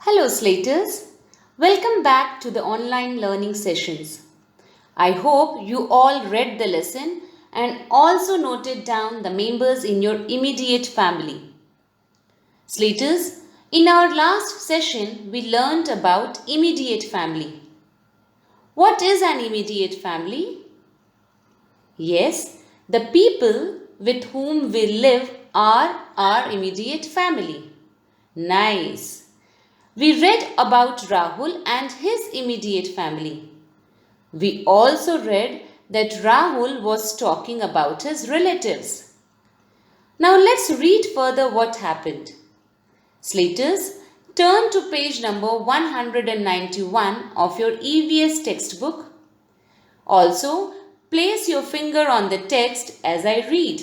Hello Slaters, welcome back to the online learning sessions. I hope you all read the lesson and also noted down the members in your immediate family. Slaters, in our last session we learned about immediate family. What is an immediate family? Yes, the people with whom we live are our immediate family. Nice. We read about Rahul and his immediate family. We also read that Rahul was talking about his relatives. Now let's read further what happened. Slaters, turn to page number 191 of your EVS textbook. Also, place your finger on the text as I read.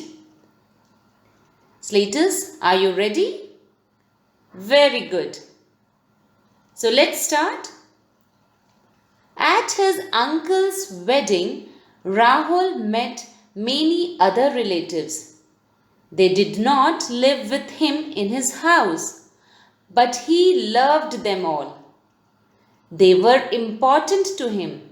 Slaters, are you ready? Very good. So let's start. At his uncle's wedding, Rahul met many other relatives. They did not live with him in his house, but he loved them all. They were important to him.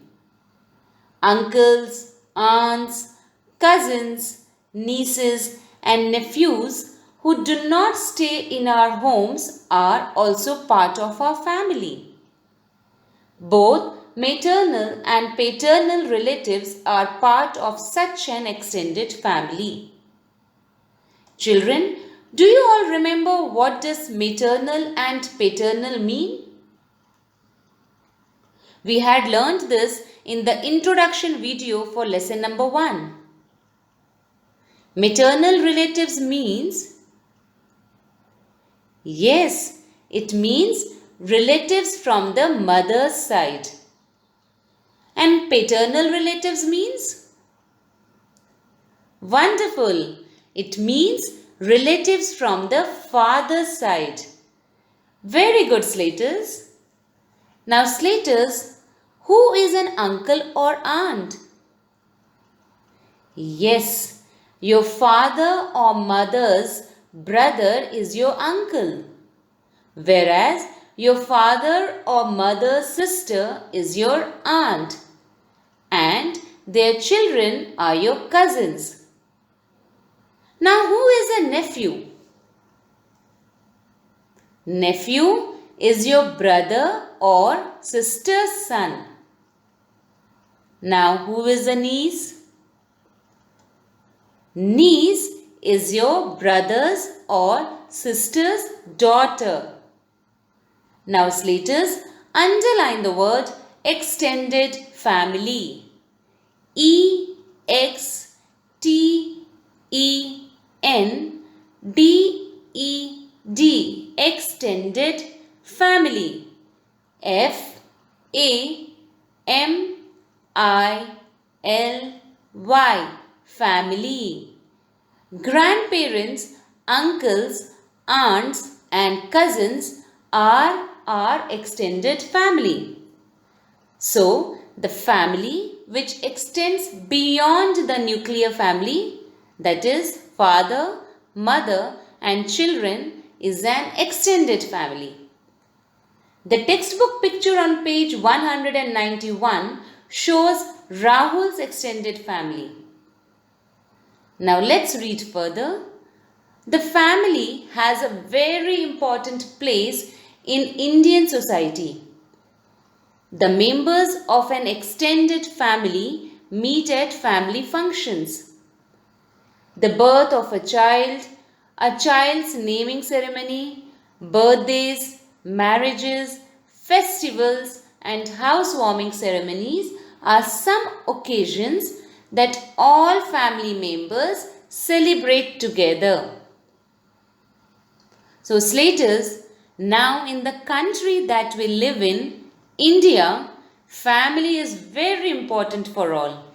Uncles, aunts, cousins, nieces, and nephews who do not stay in our homes are also part of our family. Both maternal and paternal relatives are part of such an extended family. Children, do you all remember what does maternal and paternal mean? We had learned this in the introduction video for lesson number 1. Maternal relatives means, yes, it means relatives from the mother's side. And paternal relatives means? Wonderful! It means relatives from the father's side. Very good, Slaters. Now, Slaters, who is an uncle or aunt? Yes, your father or mother's brother is your uncle, whereas your father or mother's sister is your aunt, and their children are your cousins. Now, who is a nephew? Nephew is your brother or sister's son. Now, who is a niece? Niece is your brother's or sister's daughter. Now, Slaters, underline the word extended family. E-X-T-E-N-D-E-D, extended family. F-A-M-I-L-Y, family. Grandparents, uncles, aunts and cousins are our extended family. So, the family which extends beyond the nuclear family, that is father, mother and children, is an extended family. The textbook picture on page 191 shows Rahul's extended family. Now let's read further. The family has a very important place in Indian society. The members of an extended family meet at family functions. The birth of a child's naming ceremony, birthdays, marriages, festivals and housewarming ceremonies are some occasions that all family members celebrate together. So, Slaters, now in the country that we live in, India, family is very important for all.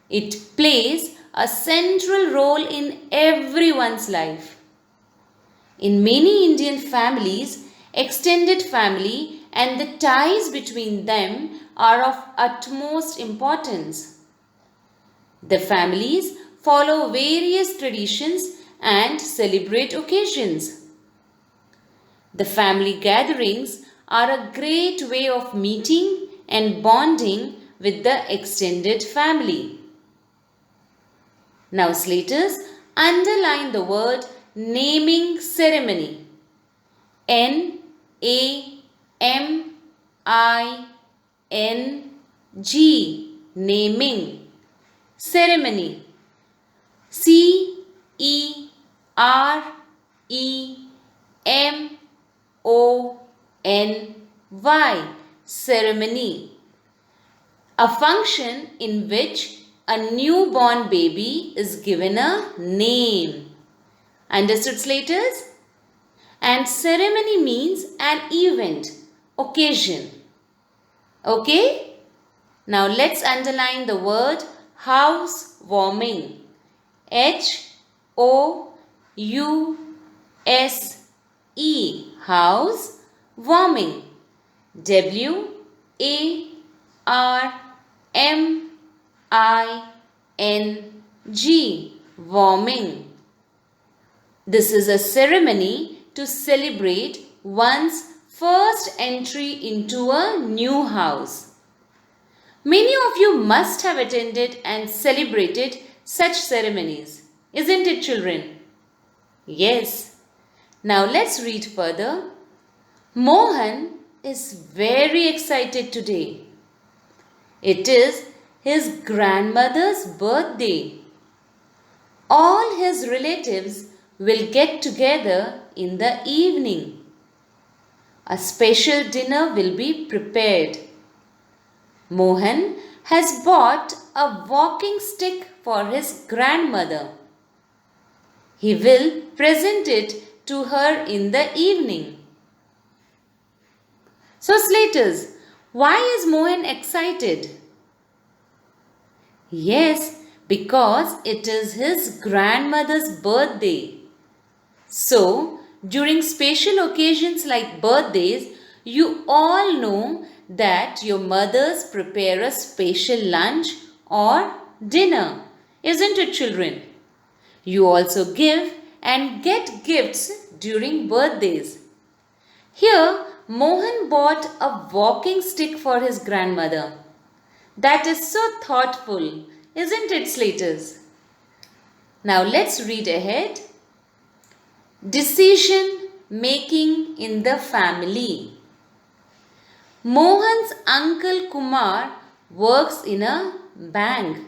It plays a central role in everyone's life. In many Indian families, extended family and the ties between them are of utmost importance. The families follow various traditions and celebrate occasions. The family gatherings are a great way of meeting and bonding with the extended family. Now, Slaters, underline the word naming ceremony. N-A-M-I-N-G, naming. Ceremony. C-E-R-E-M-O-N-Y, ceremony. A function in which a newborn baby is given a name. Understood, Slaters? And ceremony means an event, occasion. Okay? Now let's underline the word housewarming. H-O-U-S-E, house warming. W-A-R-M-I-N-G, warming. This is a ceremony to celebrate one's first entry into a new house. Many of you must have attended and celebrated such ceremonies, isn't it, children? Yes. Now let's read further. Mohan is very excited today. It is his grandmother's birthday. All his relatives will get together in the evening. A special dinner will be prepared. Mohan has bought a walking stick for his grandmother. He will present it to her in the evening. So, Slaters, why is Mohan excited? Yes, because it is his grandmother's birthday. So, during special occasions like birthdays, you all know that your mothers prepare a special lunch or dinner, isn't it, children? You also give and get gifts during birthdays. Here, Mohan bought a walking stick for his grandmother. That is so thoughtful, isn't it, Slaters? Now let's read ahead. Decision making in the family. Mohan's uncle Kumar works in a bank.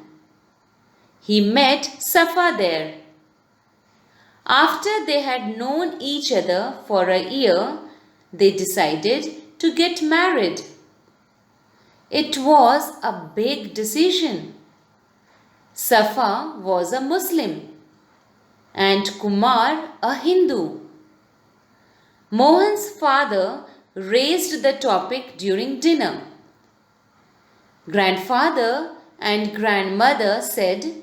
He met Safa there. After they had known each other for a year, they decided to get married. It was a big decision. Safa was a Muslim and Kumar a Hindu. Mohan's father raised the topic during dinner. Grandfather and grandmother said,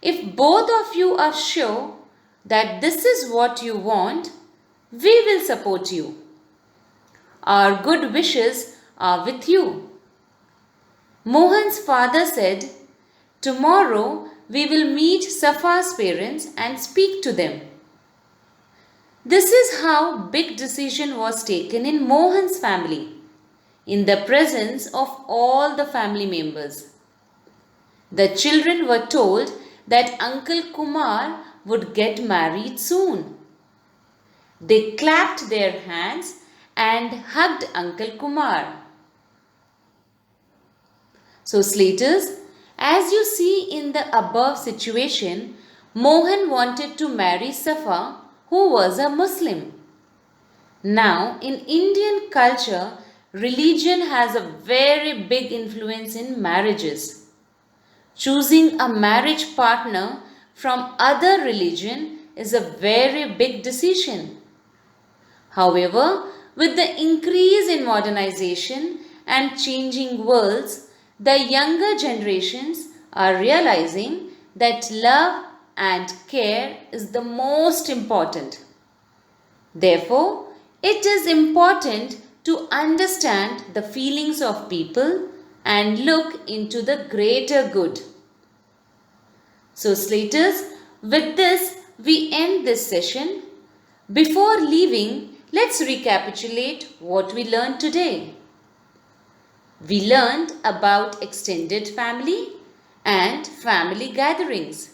"If both of you are sure that this is what you want, we will support you. Our good wishes are with you." Mohan's father said, "Tomorrow we will meet Safa's parents and speak to them." This is how big decision was taken in Mohan's family, in the presence of all the family members. The children were told that Uncle Kumar would get married soon. They clapped their hands and hugged Uncle Kumar. So, Slaters, as you see in the above situation, Mohan wanted to marry Safa, who was a Muslim. Now, in Indian culture, religion has a very big influence in marriages. Choosing a marriage partner from other religion is a very big decision. However, with the increase in modernization and changing worlds, the younger generations are realizing that love and care is the most important. Therefore, it is important to understand the feelings of people and look into the greater good. So, Slaters, with this we end this session. Before leaving, Let's recapitulate what we learned today. We learned about extended family and family gatherings.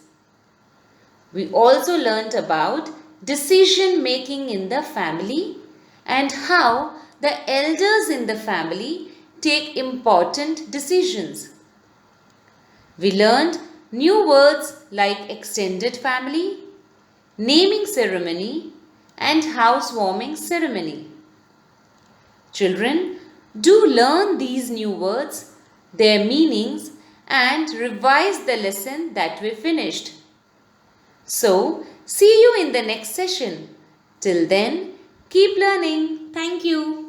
We also learned about decision making in the family and how the elders in the family take important decisions. We learned new words like extended family, naming ceremony, and housewarming ceremony. Children, do learn these new words, their meanings, and revise the lesson that we finished. So, see you in the next session. Till then, keep learning. Thank you.